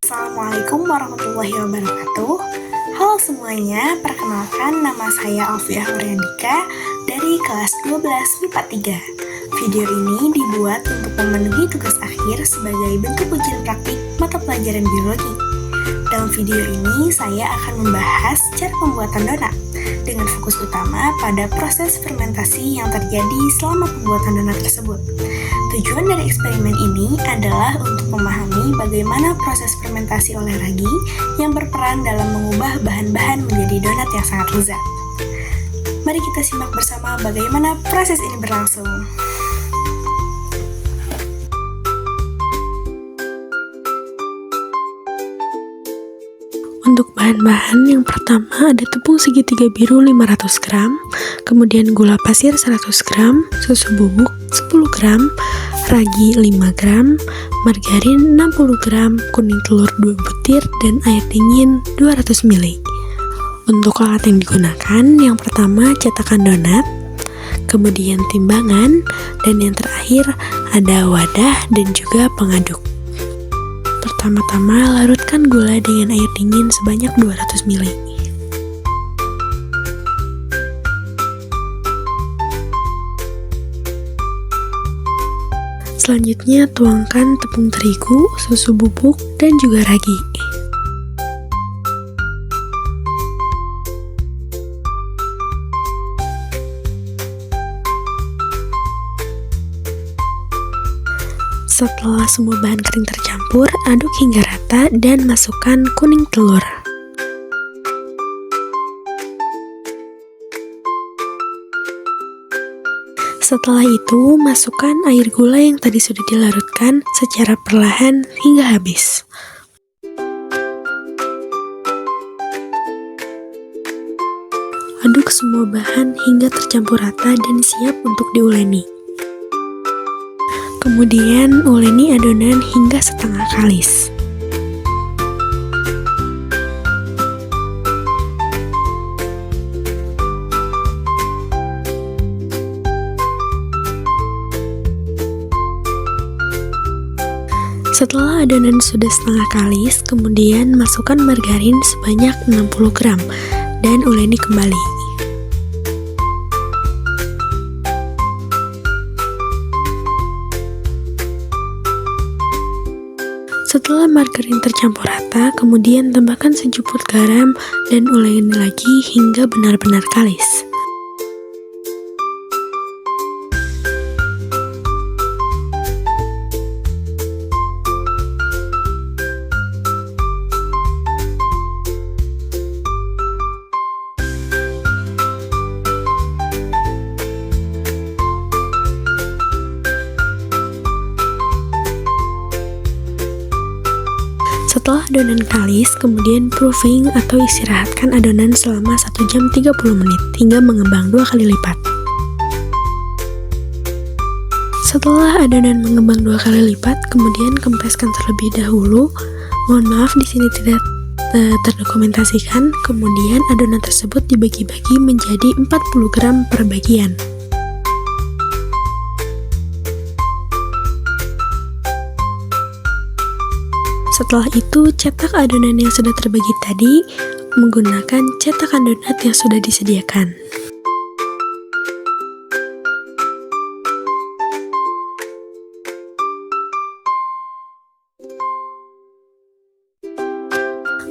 Assalamualaikum warahmatullahi wabarakatuh. Halo semuanya, perkenalkan nama saya Alfiah Nurendika dari kelas 12 MIPA 3. Video ini dibuat untuk memenuhi tugas akhir sebagai bentuk ujian praktik mata pelajaran biologi. Dalam video ini, saya akan membahas cara pembuatan donat dengan fokus utama pada proses fermentasi yang terjadi selama pembuatan donat tersebut. Tujuan dari eksperimen ini adalah untuk memahami bagaimana proses fermentasi oleh ragi yang berperan dalam mengubah bahan-bahan menjadi donat yang sangat lezat. Mari kita simak bersama bagaimana proses ini berlangsung. Untuk bahan-bahan yang pertama ada tepung segitiga biru 500 gram, kemudian gula pasir 100 gram, susu bubuk 10 gram, ragi 5 gram, margarin 60 gram, kuning telur 2 butir, dan air dingin 200 ml. Untuk alat yang digunakan, yang pertama cetakan donat, kemudian timbangan, dan yang terakhir ada wadah dan juga pengaduk. Pertama-tama, larutkan gula dengan air dingin sebanyak 200 ml. Selanjutnya, tuangkan tepung terigu, susu bubuk, dan juga ragi. Setelah semua bahan kering tercampur, aduk hingga rata dan masukkan kuning telur. Setelah itu, masukkan air gula yang tadi sudah dilarutkan secara perlahan hingga habis. Aduk semua bahan hingga tercampur rata dan siap untuk diuleni. Kemudian uleni adonan hingga setengah kalis. Setelah adonan sudah setengah kalis, kemudian masukkan margarin sebanyak 60 gram dan uleni kembali. Setelah margarin tercampur rata, kemudian tambahkan sejumput garam dan uleni lagi hingga benar-benar kalis. Setelah adonan kalis, kemudian proofing atau istirahatkan adonan selama 1 jam 30 menit hingga mengembang 2 kali lipat. Setelah adonan mengembang 2 kali lipat, kemudian kempeskan terlebih dahulu. Mohon maaf di sini tidak terdokumentasikan. Kemudian adonan tersebut dibagi-bagi menjadi 40 gram per bagian. Setelah itu, cetak adonan yang sudah terbagi tadi menggunakan cetakan donat yang sudah disediakan.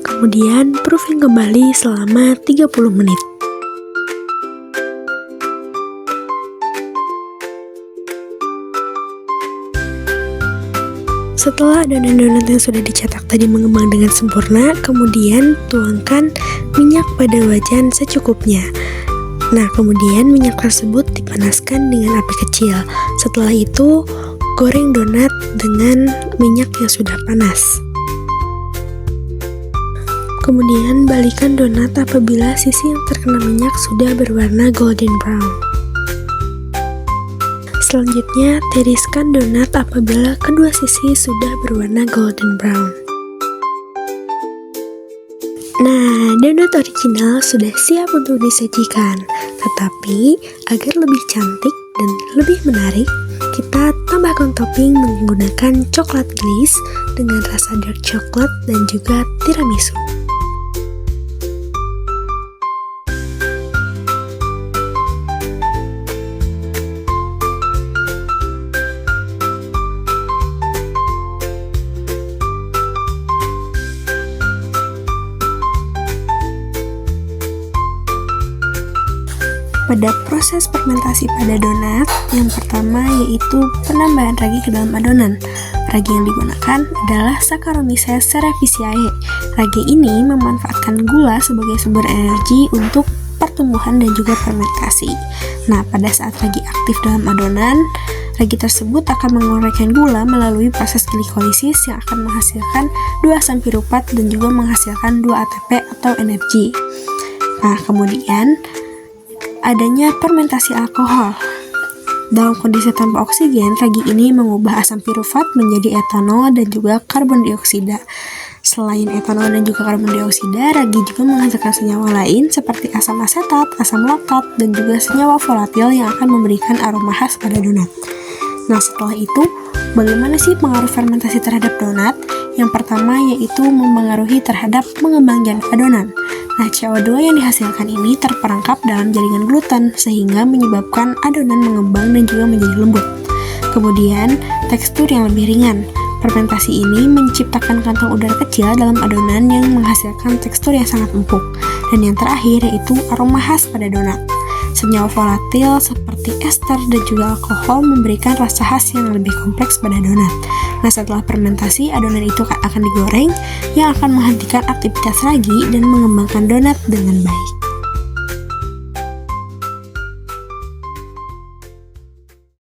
Kemudian, proofing kembali selama 30 menit. Setelah adonan donat yang sudah dicetak tadi mengembang dengan sempurna, kemudian tuangkan minyak pada wajan secukupnya. Nah, kemudian minyak tersebut dipanaskan dengan api kecil. Setelah itu, goreng donat dengan minyak yang sudah panas. Kemudian balikan donat apabila sisi yang terkena minyak sudah berwarna golden brown. Selanjutnya, tiriskan donat apabila kedua sisi sudah berwarna golden brown. Nah, donat original sudah siap untuk disajikan. Tetapi, agar lebih cantik dan lebih menarik, kita Tambahkan topping menggunakan coklat glaze dengan rasa dark coklat dan juga tiramisu. Pada proses fermentasi pada donat, yang pertama yaitu penambahan ragi ke dalam adonan. Ragi yang digunakan adalah Saccharomyces cerevisiae. Ragi ini memanfaatkan gula sebagai sumber energi untuk pertumbuhan dan juga fermentasi. Nah, pada saat ragi aktif dalam adonan, ragi tersebut akan menguraikan gula melalui proses glikolisis yang akan menghasilkan 2 asam piruvat dan juga menghasilkan 2 ATP atau energi. Nah, kemudian adanya fermentasi alkohol. Dalam kondisi tanpa oksigen, ragi ini mengubah asam piruvat menjadi etanol dan juga karbon dioksida. Selain etanol dan juga karbon dioksida, ragi juga menghasilkan senyawa lain seperti asam asetat, asam laktat, dan juga senyawa volatil yang akan memberikan aroma khas pada donat. Nah, setelah itu, bagaimana sih pengaruh fermentasi terhadap donat? Yang pertama yaitu mempengaruhi terhadap mengembangkan adonan. Nah, CO2 yang dihasilkan ini terperangkap dalam jaringan gluten sehingga menyebabkan adonan mengembang dan juga menjadi lembut. Kemudian, tekstur yang lebih ringan. Fermentasi ini menciptakan kantong udara kecil dalam adonan yang menghasilkan tekstur yang sangat empuk. Dan yang terakhir yaitu aroma khas pada donat. Senyawa volatil seperti ester dan juga alkohol memberikan rasa khas yang lebih kompleks pada donat. Nah, setelah fermentasi, adonan itu akan digoreng yang akan menghentikan aktivitas ragi dan mengembangkan donat dengan baik.